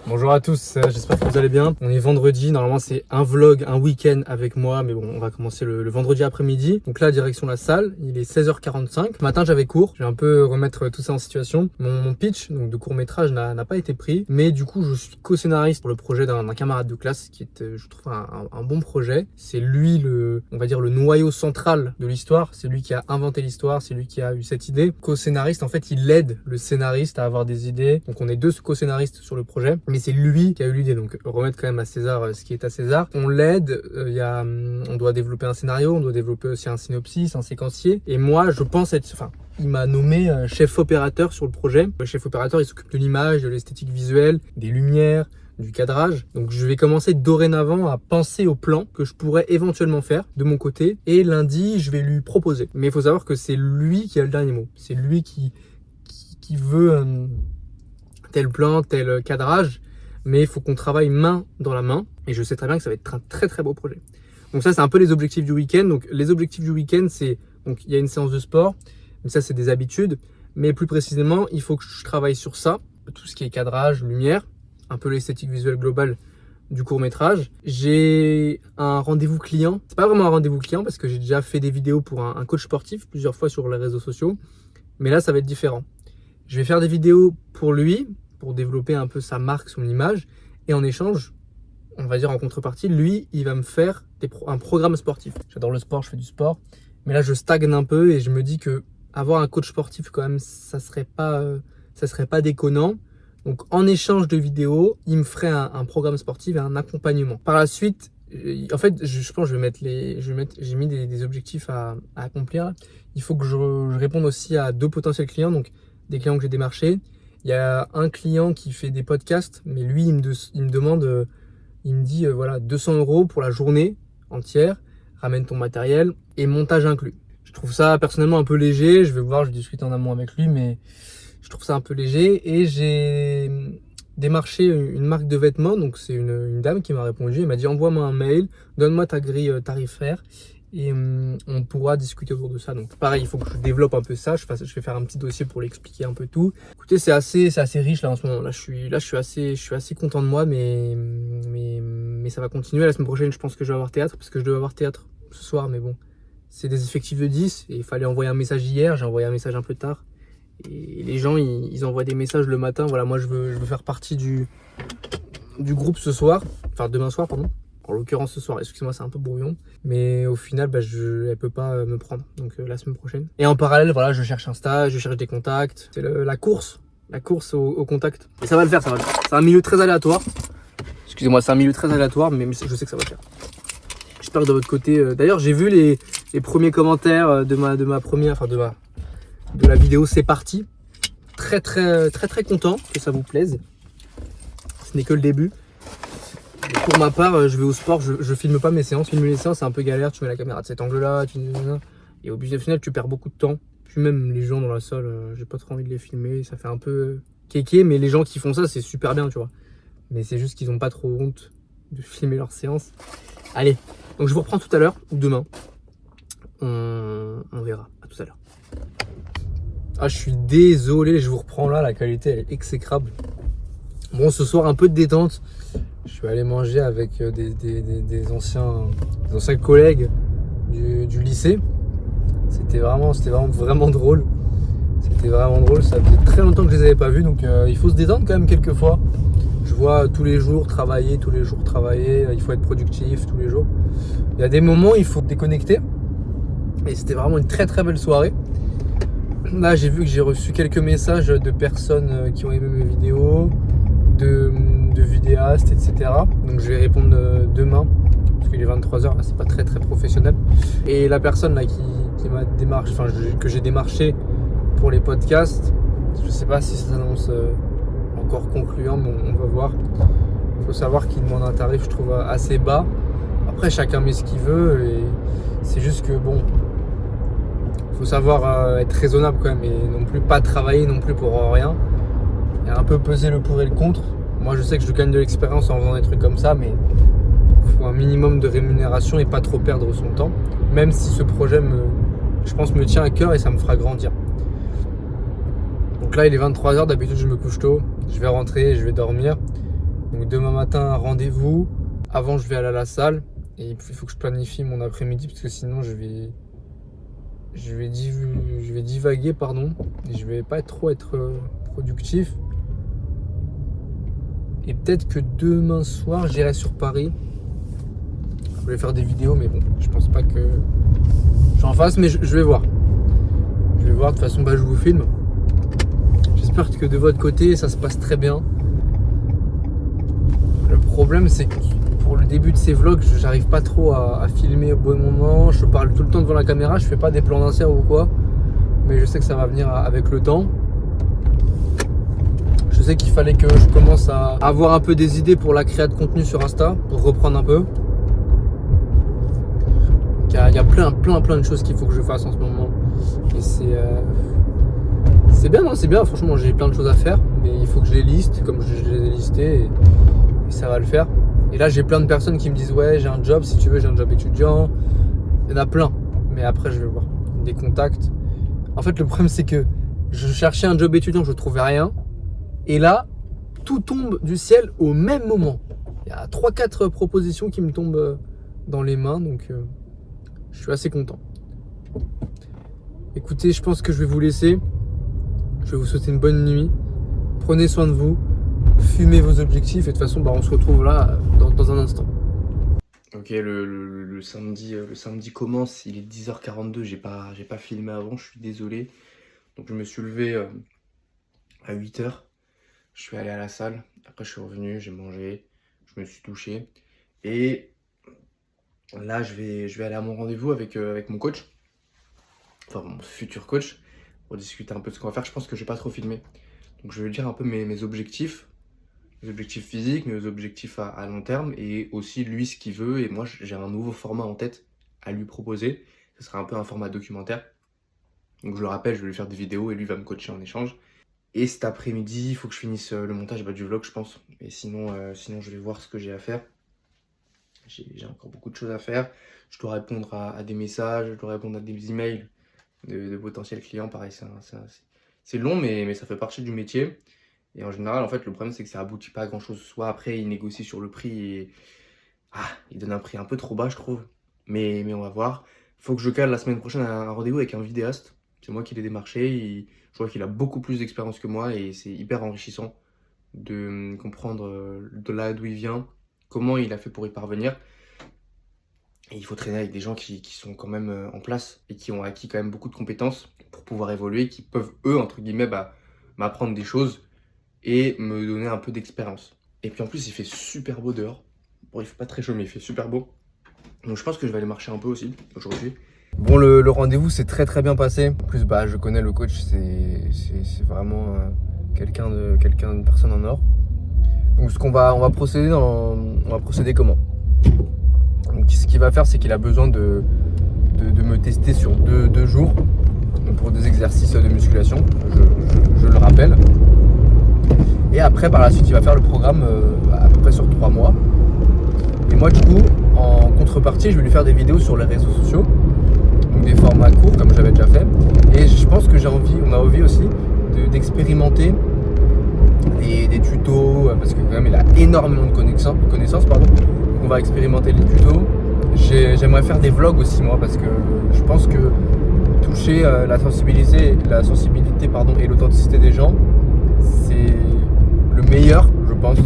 Bonjour à tous, j'espère que vous allez bien. On est vendredi, normalement c'est un vlog, un week-end avec moi, mais bon, on va commencer le vendredi après-midi. Donc là, direction la salle, il est 16h45. Ce matin, j'avais cours, je vais un peu remettre tout ça en situation. Mon pitch donc de court-métrage n'a pas été pris, mais du coup, je suis co-scénariste pour le projet d'un camarade de classe qui est, je trouve, un bon projet. C'est lui, on va dire, le noyau central de l'histoire. C'est lui qui a inventé l'histoire, c'est lui qui a eu cette idée. Co-scénariste, en fait, il aide le scénariste à avoir des idées. Donc on est deux co-scénaristes sur le projet. Mais c'est lui qui a eu l'idée, donc remettre quand même à César ce qui est à César. On l'aide, on doit développer un scénario, on doit développer aussi un synopsis, un séquencier. Et moi, je pense être, il m'a nommé chef opérateur sur le projet. Le chef opérateur, il s'occupe de l'image, de l'esthétique visuelle, des lumières, du cadrage. Donc je vais commencer dorénavant à penser au plan que je pourrais éventuellement faire de mon côté. Et lundi, je vais lui proposer. Mais il faut savoir que c'est lui qui a le dernier mot. C'est lui qui veut tel plan, tel cadrage. Mais il faut qu'on travaille main dans la main. Et je sais très bien que ça va être un très très beau projet. Donc ça, c'est un peu les objectifs du week-end. Donc les objectifs du week-end, c'est, donc il y a une séance de sport. Donc ça, c'est des habitudes. Mais plus précisément, il faut que je travaille sur ça. Tout ce qui est cadrage, lumière, un peu l'esthétique visuelle globale du court-métrage. J'ai un rendez-vous client. C'est pas vraiment un rendez-vous client parce que j'ai déjà fait des vidéos pour un coach sportif plusieurs fois sur les réseaux sociaux. Mais là, ça va être différent. Je vais faire des vidéos pour lui, pour développer un peu sa marque, son image. Et en échange, on va dire en contrepartie, lui, il va me faire un programme sportif. J'adore le sport, je fais du sport. Mais là, je stagne un peu et je me dis que avoir un coach sportif, quand même, ça serait pas déconnant. Donc, en échange de vidéos, il me ferait un programme sportif et un accompagnement. Par la suite, en fait, je pense que j'ai mis des objectifs à accomplir. Il faut que je réponde aussi à 2 potentiels clients, donc des clients que j'ai démarchés. Il y a un client qui fait des podcasts, mais lui, il me demande, il me dit, voilà, 200 € pour la journée entière, ramène ton matériel et montage inclus. Je trouve ça personnellement un peu léger, je vais voir, je discute en amont avec lui, mais je trouve ça un peu léger. Et j'ai démarché une marque de vêtements, donc c'est une dame qui m'a répondu, elle m'a dit envoie-moi un mail, donne-moi ta grille tarifaire et on pourra discuter autour de ça. Donc pareil, il faut que je développe un peu ça, je vais faire un petit dossier pour l'expliquer un peu tout. Écoutez, c'est assez riche là en ce moment, là je suis assez content de moi, mais ça va continuer. La semaine prochaine, je pense que je vais avoir théâtre, parce que je devais avoir théâtre ce soir, mais bon, c'est des effectifs de 10 et il fallait envoyer un message hier, j'ai envoyé un message un peu tard. Et les gens, ils envoient des messages le matin. Voilà, moi, je veux faire partie du groupe ce soir. Enfin, demain soir, pardon. En l'occurrence, ce soir. Excusez-moi, c'est un peu brouillon. Mais au final, elle peut pas me prendre. Donc, la semaine prochaine. Et en parallèle, voilà, je cherche un stage, je cherche des contacts. C'est la course. La course au contact. Et ça va le faire, ça va le faire. C'est un milieu très aléatoire. Excusez-moi, c'est un milieu très aléatoire, mais je sais que ça va le faire. J'espère que de votre côté... D'ailleurs, j'ai vu les premiers commentaires de la vidéo, c'est parti. Très content que ça vous plaise. Ce n'est que le début. Et pour ma part, je vais au sport, je filme pas mes séances. Filmer les séances, c'est un peu galère. Tu mets la caméra de cet angle-là, et au final, tu perds beaucoup de temps. Puis même les gens dans la salle, j'ai pas trop envie de les filmer. Ça fait un peu kéké, mais les gens qui font ça, c'est super bien, tu vois. Mais c'est juste qu'ils ont pas trop honte de filmer leurs séances. Allez, donc je vous reprends tout à l'heure ou demain. On verra. À tout à l'heure. Ah, je suis désolé, je vous reprends là, la qualité elle est exécrable. Bon, ce soir, un peu de détente. Je suis allé manger avec des anciens collègues du lycée. C'était vraiment drôle. C'était vraiment drôle, ça faisait très longtemps que je les avais pas vus, donc il faut se détendre quand même quelques fois. Je vois tous les jours travailler, il faut être productif tous les jours. Il y a des moments où il faut déconnecter. Et c'était vraiment une très belle soirée. Là, j'ai vu que j'ai reçu quelques messages de personnes qui ont aimé mes vidéos, de vidéastes, etc. Donc je vais répondre demain, parce qu'il est 23h, là c'est pas très professionnel. Et la personne là qui m'a démarché, que j'ai démarché pour les podcasts, je sais pas si ça s'annonce encore concluant, mais on va voir. Il faut savoir qu'il demande un tarif, je trouve, assez bas. Après, chacun met ce qu'il veut, et c'est juste que bon, faut savoir être raisonnable quand même, et non plus pas travailler non plus pour rien. Et un peu peser le pour et le contre. Moi, je sais que je gagne de l'expérience en faisant des trucs comme ça, mais il faut un minimum de rémunération et pas trop perdre son temps. Même si ce projet, je pense, me tient à cœur et ça me fera grandir. Donc là, il est 23h, d'habitude je me couche tôt. Je vais rentrer, je vais dormir. Donc demain matin, rendez-vous. Avant, je vais aller à la salle. Et il faut que je planifie mon après-midi parce que sinon, je vais divaguer, pardon. Et je vais pas être productif. Et peut-être que demain soir, j'irai sur Paris. Je voulais faire des vidéos, mais bon, je pense pas que j'en fasse, mais je vais voir. Je vais voir, de toute façon, bah, je vous filme. J'espère que de votre côté, ça se passe très bien. Le problème, c'est que pour le début de ces vlogs, j'arrive pas trop à filmer au bon moment. Je parle tout le temps devant la caméra, je fais pas des plans d'insert ou quoi. Mais je sais que ça va venir avec le temps. Je sais qu'il fallait que je commence à avoir un peu des idées pour la création de contenu sur Insta, pour reprendre un peu. Il y a plein de choses qu'il faut que je fasse en ce moment. Et c'est bien, non, c'est bien. Franchement, j'ai plein de choses à faire, mais il faut que je les liste, comme je les ai listées, et ça va le faire. Et là, j'ai plein de personnes qui me disent ouais, j'ai un job, si tu veux, j'ai un job étudiant. Il y en a plein, mais après, je vais voir des contacts. En fait, le problème, c'est que je cherchais un job étudiant, je trouvais rien. Et là, tout tombe du ciel au même moment. Il y a 3-4 propositions qui me tombent dans les mains, donc je suis assez content. Écoutez, je pense que je vais vous laisser. Je vais vous souhaiter une bonne nuit. Prenez soin de vous. Fumez vos objectifs. Et de toute façon, bah, on se retrouve là dans un instant. Ok, le samedi commence. Il est 10h42. J'ai pas filmé avant. Je suis désolé. Donc je me suis levé à 8h. Je suis allé à la salle. Après, je suis revenu. J'ai mangé. Je me suis douché. Et là, je vais aller à mon rendez-vous avec mon coach. Enfin, mon futur coach. Pour discuter un peu de ce qu'on va faire. Je pense que je vais pas trop filmer. Donc je vais lui dire un peu mes objectifs physiques, mes objectifs à long terme et aussi lui ce qu'il veut. Et moi j'ai un nouveau format en tête à lui proposer. Ce sera un peu un format documentaire. Donc je le rappelle, je vais lui faire des vidéos et lui va me coacher en échange. Et cet après-midi, il faut que je finisse le montage du vlog, je pense. Et sinon je vais voir ce que j'ai à faire. J'ai encore beaucoup de choses à faire. Je dois répondre à des messages, je dois répondre à des emails de potentiels clients. Pareil, c'est long, mais ça fait partie du métier. Et en général, en fait, le problème, c'est que ça aboutit pas à grand chose. Soit après, ils négocient sur le prix et ils donnent un prix un peu trop bas, je trouve. Mais on va voir. Faut que je cale la semaine prochaine un rendez-vous avec un vidéaste. C'est moi qui l'ai démarché. Je vois qu'il a beaucoup plus d'expérience que moi et c'est hyper enrichissant de comprendre de là d'où il vient, comment il a fait pour y parvenir. Et il faut traîner avec des gens qui sont quand même en place et qui ont acquis quand même beaucoup de compétences pour pouvoir évoluer, qui peuvent, eux, entre guillemets, m'apprendre des choses et me donner un peu d'expérience. Et puis en plus, il fait super beau dehors. Bon, il fait pas très chaud, mais il fait super beau. Donc je pense que je vais aller marcher un peu aussi aujourd'hui. Bon, le rendez-vous s'est très bien passé. En plus, je connais le coach, c'est vraiment une personne en or. Donc on va procéder comment? Donc ce qu'il va faire, c'est qu'il a besoin de me tester sur deux jours pour des exercices de musculation, je le rappelle. Et après, par la suite, il va faire le programme à peu près sur 3 mois. Et moi, du coup, en contrepartie, je vais lui faire des vidéos sur les réseaux sociaux. Donc des formats courts, comme j'avais déjà fait. Et je pense que on a envie aussi d'expérimenter des tutos, parce que quand même, il a énormément de connaissances. Donc on va expérimenter les tutos. J'aimerais faire des vlogs aussi, moi, parce que je pense que toucher la sensibilité et l'authenticité des gens, c'est le meilleur, je pense,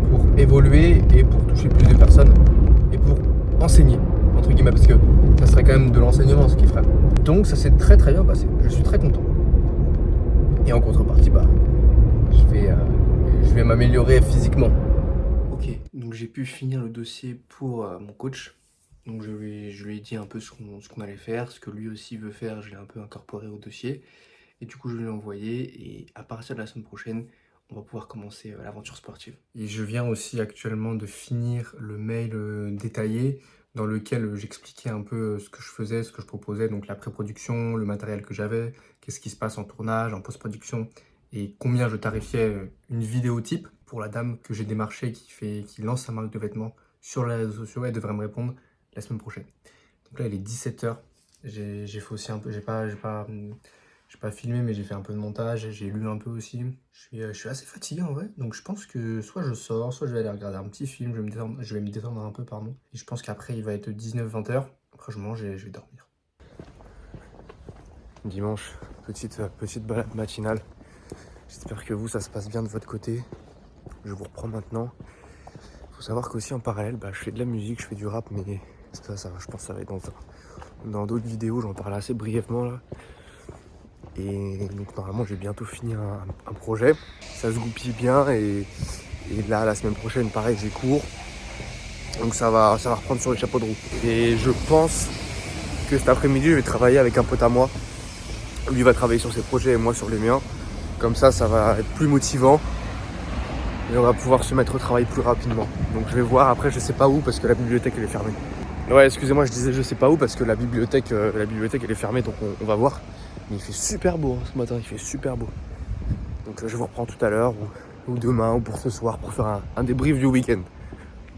pour évoluer et pour toucher plus de personnes et pour enseigner, entre guillemets, parce que ça serait quand même de l'enseignement ce qu'il ferait. Donc ça s'est très bien passé, je suis très content. Et en contrepartie, je vais m'améliorer physiquement. Ok, donc j'ai pu finir le dossier pour mon coach. Donc je lui ai dit un peu ce qu'on allait faire, ce que lui aussi veut faire, je l'ai un peu incorporé au dossier. Et du coup, je lui ai envoyé et à partir de la semaine prochaine, on va pouvoir commencer l'aventure sportive. Et je viens aussi actuellement de finir le mail détaillé dans lequel j'expliquais un peu ce que je faisais, ce que je proposais, donc la pré-production, le matériel que j'avais, qu'est-ce qui se passe en tournage, en post-production et combien je tarifiais une vidéo type pour la dame que j'ai démarchée qui lance sa marque de vêtements sur les réseaux sociaux. Elle devrait me répondre la semaine prochaine. Donc là, il est 17h. J'ai fait aussi un peu, j'ai pas J'ai pas filmé, mais j'ai fait un peu de montage et j'ai lu un peu aussi. Je suis assez fatigué en vrai, donc je pense que soit je sors, soit je vais aller regarder un petit film, je vais me détendre un peu, pardon. Et je pense qu'après, il va être 19-20 heures. Après, je mange et je vais dormir. Dimanche, petite balade matinale. J'espère que vous, ça se passe bien de votre côté. Je vous reprends maintenant. Faut savoir qu'aussi en parallèle, je fais de la musique, je fais du rap, mais ça je pense que ça va être dans d'autres vidéos, j'en parle assez brièvement là. Et donc normalement, j'ai bientôt fini un projet. Ça se goupille bien et là, la semaine prochaine, pareil, j'ai cours. Donc ça va reprendre sur les chapeaux de roue. Et je pense que cet après-midi, je vais travailler avec un pote à moi. Lui va travailler sur ses projets et moi sur les miens. Comme ça va être plus motivant. Et on va pouvoir se mettre au travail plus rapidement. Donc je vais voir, après je sais pas où parce que la bibliothèque elle est fermée. Ouais, excusez-moi, je disais je sais pas où parce que la bibliothèque elle est fermée, donc on va voir. Mais il fait super beau ce matin, il fait super beau. Donc je vous reprends tout à l'heure ou demain ou pour ce soir pour faire un débrief du week-end.